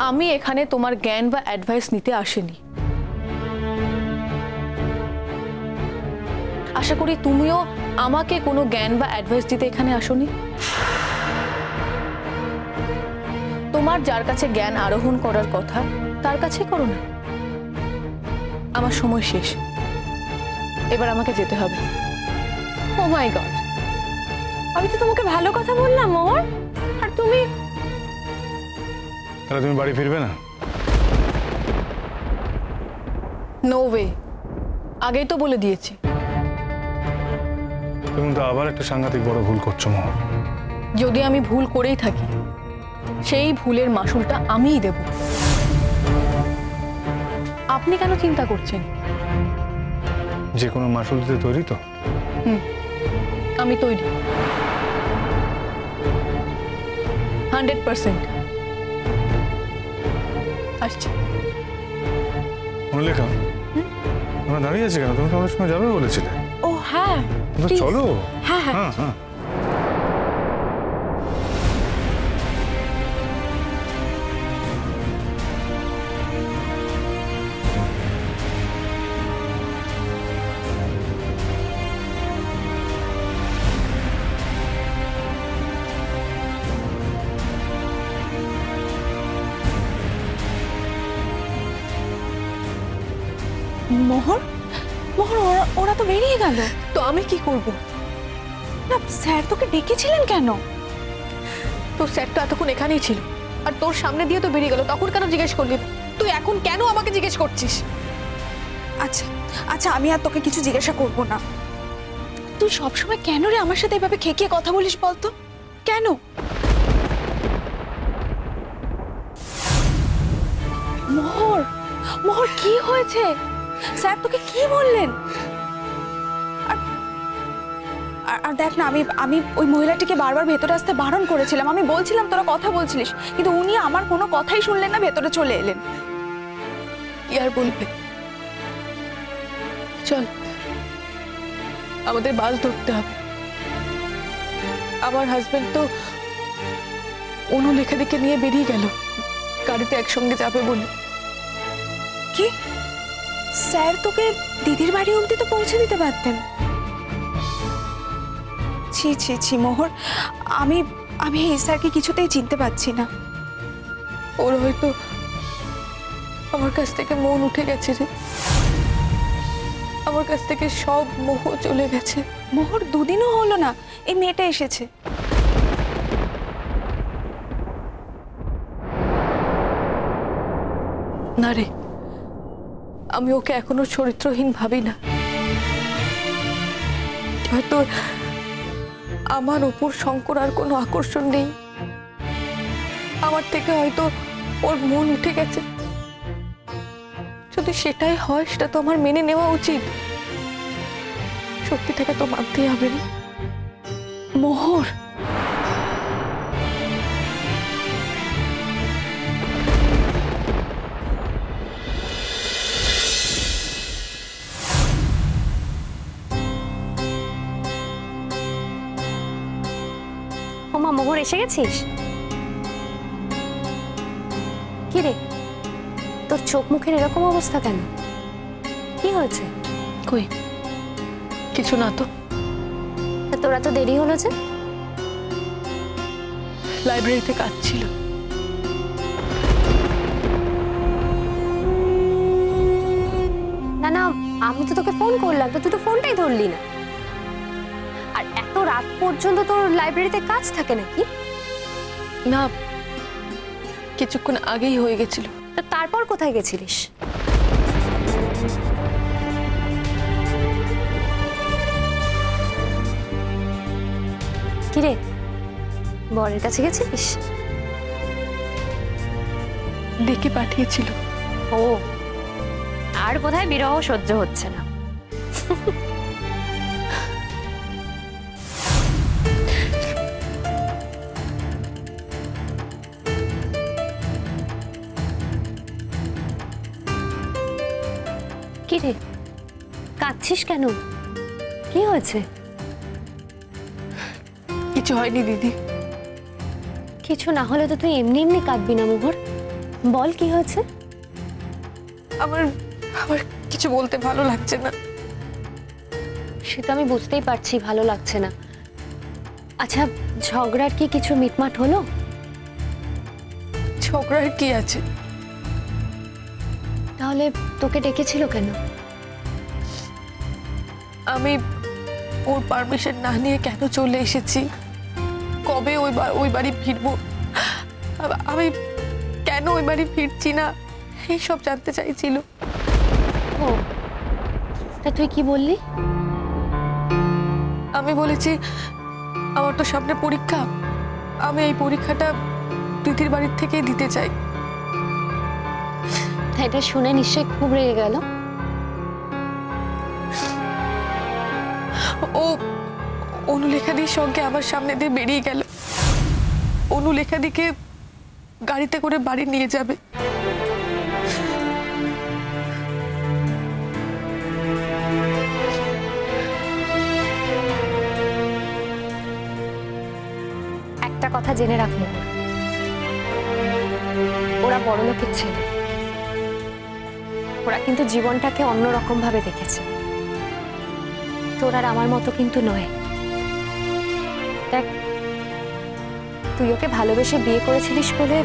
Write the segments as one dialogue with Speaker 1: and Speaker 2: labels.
Speaker 1: আমি এখানে তোমার জ্ঞান বা অ্যাডভাইস নিতে আসিনি। আশা করি তুমিও আমাকে কোনো জ্ঞান বা অ্যাডভাইস দিতে এখানে আসোনি। তোমার যার কাছে জ্ঞান আরোহণ করার কথা তার কাছেই করো না। আমার সময় শেষ, এবার আমাকে যেতে হবে।
Speaker 2: ও মাই গড, আমি তো তোমাকে ভালো কথা বললাম মোহর, আর তুমি?
Speaker 3: তাহলে তুমি বাড়ি ফিরবে না?
Speaker 1: নো ওয়ে, আগেই তো বলে দিয়েছি।
Speaker 3: তুমি তো আবার একটা সাংঘাতিক বড় ভুল করছো মোহর।
Speaker 1: যদি আমি ভুল করেই থাকি, সেই ভুলের মাসুলটা আমিই দেব। আপনি কেন চিন্তা করছেন?
Speaker 3: যে কোনো মাসুল দিতে তৈরি তো?
Speaker 1: আমি তৈরি, 100%। আসছি।
Speaker 3: মল্লিকা, তোমরা দাঁড়িয়ে আছে কেন? তুমি তো আমাদের সঙ্গে যাবে বলেছিলে।
Speaker 2: ও হ্যাঁ,
Speaker 3: চলো।
Speaker 2: হ্যাঁ হ্যাঁ
Speaker 3: হ্যাঁ হ্যাঁ।
Speaker 2: মোহর, মোহর ওরা তো বেরিয়ে গেল।
Speaker 1: তো আমি কি করব?
Speaker 2: না স্যার তোকে ডেকেছিলেন কেন?
Speaker 1: তোর স্যার তো এতক্ষণ এখানেই ছিল, আর তোর সামনে দিয়ে তো বেরিয়ে গেল। তখন কেন জিজ্ঞেস করলি? তুই এখন কেন আমাকে জিজ্ঞেস করছিস?
Speaker 2: আচ্ছা আচ্ছা, আমি আর তোকে কিছু জিজ্ঞাসা করব না। তুই সবসময় কেন রে আমার সাথে এভাবে খেকিয়ে কথা বলিস বলতো? কেন? মোহর, মোহর কি হয়েছে? স্যার তোকে কি বললেন? আর দেখ না, আমি ওই মহিলাটিকে বারবার ভেতরে আসতে বারণ করেছিলাম। আমি বলছিলাম তোরা কথা বলছিলিস, কিন্তু উনি আমার কোনো কথাই শুনলেন না, ভেতরে চলে এলেন।
Speaker 1: কি আর বলবে? চল, আমাদের বাস ধরতে হবে। আমার হাজবেন্ড তো অনু লেখাদিকে নিয়ে বেরিয়ে গেল, গাড়িতে একসঙ্গে যাবে বলে।
Speaker 2: কি? স্যার তোকে দিদির বাড়ি অবধি তো পৌঁছে দিতে পারতেন। ছি ছি ছি মোহর, আমি আমি এই স্যারকে কিছুতেই চিনতে পারছি না।
Speaker 1: ওর হয়তো আমার কাছ থেকে মন উঠে গেছে রে। আমার কাছ থেকে সব মোহ চলে গেছে।
Speaker 2: মোহর, দুদিনও হলো না এই মেয়েটা এসেছে।
Speaker 1: না রে, আমি ওকে এখনো চরিত্রহীন ভাবি না। হয়তো আমার উপর শঙ্কর আর কোনো আকর্ষণ নেই, আমার থেকে হয়তো ওর মন উঠে গেছে। যদি সেটাই হয়, সেটা তো আমার মেনে নেওয়া উচিত। সত্যিটাকে তো মানতেই হবে না।
Speaker 2: মোহর,
Speaker 4: ওমা মোহর, এসে গেছিস? কি রে, তোর চোখ মুখের এরকম অবস্থা কেন? কি হয়েছে?
Speaker 1: কই কিছু না তো।
Speaker 4: তোরা তো দেরি হলো যে?
Speaker 1: লাইব্রেরিতে কাজ ছিল।
Speaker 4: না না, আমি তো তোকে ফোন করলাম, তো তুই তো ফোনটাই ধরলি না। আর এত রাত পর্যন্ত তোর লাইব্রেরিতে কাজ থাকে নাকি?
Speaker 1: না, কিছুক্ষণ আগেই হয়ে গেছিল।
Speaker 4: তো তারপর কোথায় গেছিলিস? কিরে, বরের কাছে গেছিলিস?
Speaker 1: ডেকে পাঠিয়েছিল।
Speaker 4: ও, আর বোধহয় বিরহ সহ্য হচ্ছে না। কিরে, কাঁদছিস কেন? কি হয়েছে?
Speaker 1: কিছু হয়নি দিদি।
Speaker 4: কিছু না হলে তো তুই এমনি এমনি কাঁদবি না মোহর। বল কি হয়েছে?
Speaker 2: আমার আমার কিছু বলতে ভালো লাগছে না।
Speaker 4: সে তো আমি বুঝতেই পারছি ভালো লাগছে না। আচ্ছা, ঝগড়ার কি কিছু মিটমাট হলো?
Speaker 2: ঝগড়ার কি আছে?
Speaker 4: তাহলে তোকে ডেকেছিল কেন?
Speaker 2: আমি ওর পারমিশন না নিয়ে কেন চলে এসেছি, কবে ওই বাড়ি ফিরবো, আমি কেন ওই বাড়ি ফিরছি না, এই সব জানতে চাইছিল।
Speaker 4: ও, তা তুই কি বললি?
Speaker 2: আমি বলেছি আমার তো সামনে পরীক্ষা, আমি এই পরীক্ষাটা প্রীতির বাড়ির থেকেই দিতে চাই।
Speaker 4: এটা শুনে নিশ্চয়ই খুব রেগে গেল।
Speaker 2: ও অনুলেখাদির সঙ্গে আমার সামনে দিয়ে বেরিয়ে গেল। অনুলেখাদিকে গাড়িতে করে বাড়ি নিয়ে যাবে।
Speaker 4: একটা কথা জেনে রাখবো, ওরা বড় লোকের ছেলে, ওরা কিন্তু জীবনটাকে অন্যরকম ভাবে দেখেছে। তোর আর আমার মতো কিন্তু নয়। দেখ, তুই ওকে ভালোবেসে বিয়ে করেছিলিস বলে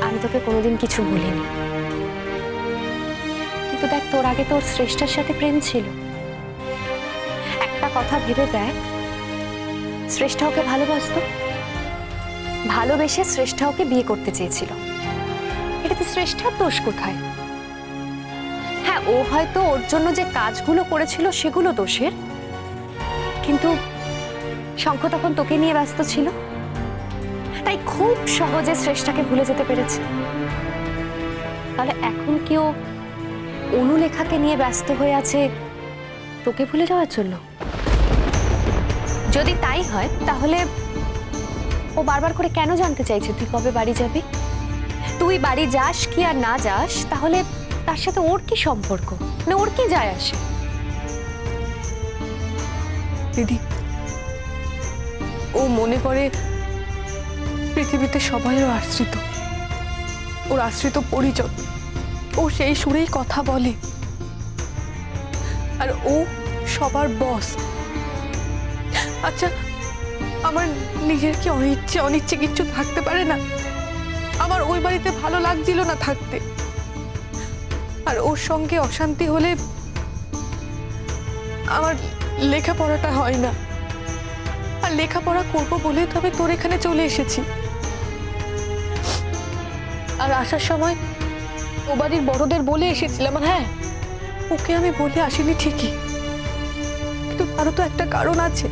Speaker 4: আমি তোকে কোনোদিন কিছু বলিনি, কিন্তু দেখ তোর আগে তোর শ্রেষ্ঠার সাথে প্রেম ছিল। একটা কথা ভেবে দেখ, শ্রেষ্ঠা ওকে ভালোবাসতো, ভালোবেসে শ্রেষ্ঠা ওকে বিয়ে করতে চেয়েছিল। এটাতে শ্রেষ্ঠার দোষ কোথায়? হ্যাঁ, ও হয়তো ওর জন্য যে কাজগুলো করেছিল সেগুলো দোষের, কিন্তু শঙ্খ তখন তোকে নিয়ে ব্যস্ত ছিল, তাই খুব সহজে শ্রেষ্ঠাকে ভুলে যেতে পেরেছে। তাহলে এখন কি ও অনুলেখাকে নিয়ে ব্যস্ত হয়ে আছে তোকে ভুলে যাওয়ার জন্য? যদি তাই হয় তাহলে ও বারবার করে কেন জানতে চাইছে তুই কবে বাড়ি যাবি? তুই বাড়ি যাস কি আর না যাস, তাহলে তার সাথে ওর কি সম্পর্ক? না ওর কি যায় আসে?
Speaker 2: দিদি, ও মনে করে পৃথিবীতে সবাই ওর আশ্রিত, ওর আশ্রিত পরিজন। ও সেই সুরেই কথা বলে, আর ও সবার বস। আচ্ছা, আমার নিজের কি অনিচ্ছে অনিচ্ছে কিচ্ছু থাকতে পারে না? আমার ওই বাড়িতে ভালো লাগছিল না থাকতে, আর ওর সঙ্গে অশান্তি হলে আমার লেখাপড়াটা হয় না, আর লেখাপড়া করবো বলে তবে তোর এখানে চলে এসেছি। আর আসার সময় ও বাড়ির বড়দের বলে এসেছিলাম, হ্যাঁ ওকে আমি বলে আসিনি ঠিকই, কিন্তু তারও তো একটা কারণ আছে।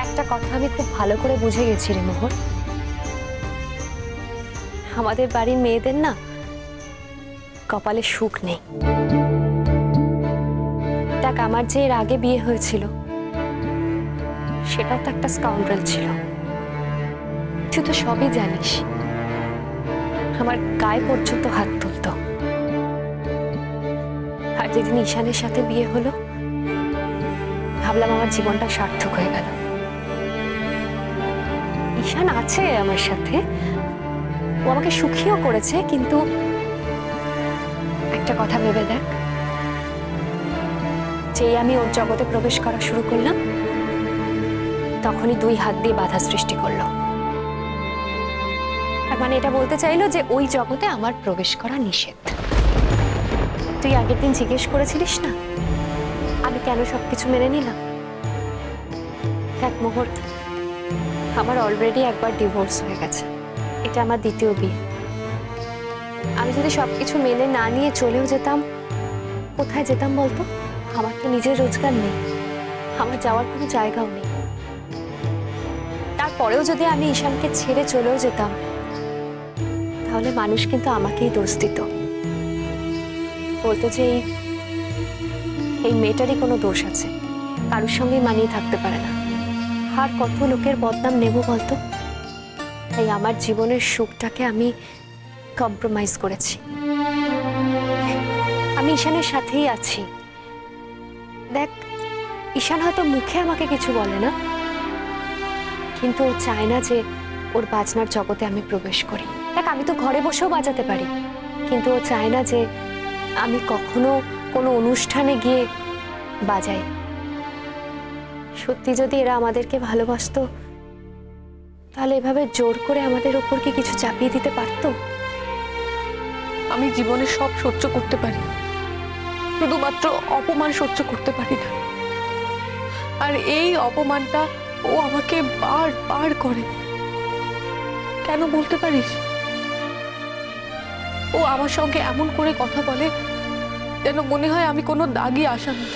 Speaker 4: একটা কথা আমি খুব ভালো করে বুঝে গেছি রে মোহর, আমাদের বাড়ির মেয়েদের না কপালে সুখ নেই। দেখ, আমার যে এর আগে বিয়ে হয়েছিল সেটাও তো একটা স্কাউন্ডারেল ছিল, তুই তো সবই জানিস। আমার গায়ে পর্যন্ত হাত তুলতো, আর যেদিন ঈশানের সাথে বিয়ে হলো ভাবলাম আমার জীবনটা সার্থক হয়ে গেল। ঈশান আছে আমার সাথে, ও আমাকে সুখীও করেছে, কিন্তু একটা কথা ভেবে দেখ, যেই আমি ওর জগতে প্রবেশ করা শুরু করলাম তখনই দুই হাত দিয়ে বাধা সৃষ্টি করলো। তার মানে এটা বলতে চাইলো যে ওই জগতে আমার প্রবেশ করা নিষেধ। তুই আগের দিন জিজ্ঞেস করেছিলিস না আমি কেন সবকিছু মেনে নিলাম? দেখ মোহর, আমার অলরেডি একবার ডিভোর্স হয়ে গেছে, এটা আমার দ্বিতীয় বিয়ে। আমি যদি সবকিছু মেনে না নিয়ে চলেও যেতাম, কোথায় যেতাম বলতো? আমার তো নিজের রোজগার নেই, আমার যাওয়ার কোনো জায়গাও নেই। তারপরেও যদি আমি ঈশানকে ছেড়ে চলেও যেতাম তাহলে মানুষ কিন্তু আমাকেই দোষ দিত, বলতো যে এই মেয়েটারই কোনো দোষ আছে, কারোর সঙ্গে মানিয়ে থাকতে পারে না। আর কত লোকের বদনাম নেব বলতো? তাই আমার জীবনের সুখটাকে আমি কম্প্রোমাইজ করেছি। আমি ঈশানের সাথেই আছি। দেখ, ঈশান হয়তো মুখে আমাকে কিছু বলে না, কিন্তু ও চায় না যে ওর বাজনার জগতে আমি প্রবেশ করি। দেখ, আমি তো ঘরে বসেও বাজাতে পারি, কিন্তু ও চায় না যে আমি কখনো কোনো অনুষ্ঠানে গিয়ে বাজাই। সত্যি যদি এরা আমাদেরকে ভালোবাসতো, তাহলে এভাবে জোর করে আমাদের ওপর কি কিছু চাপিয়ে দিতে পারতো?
Speaker 2: আমি জীবনে সব সহ্য করতে পারি, শুধুমাত্র অপমান সহ্য করতে পারি না। আর এই অপমানটা ও আমাকে বারবার করে। কেন বলতে পারিস? ও আমার সঙ্গে এমন করে কথা বলে যেন মনে হয় আমি কোনো দাগি আসামি।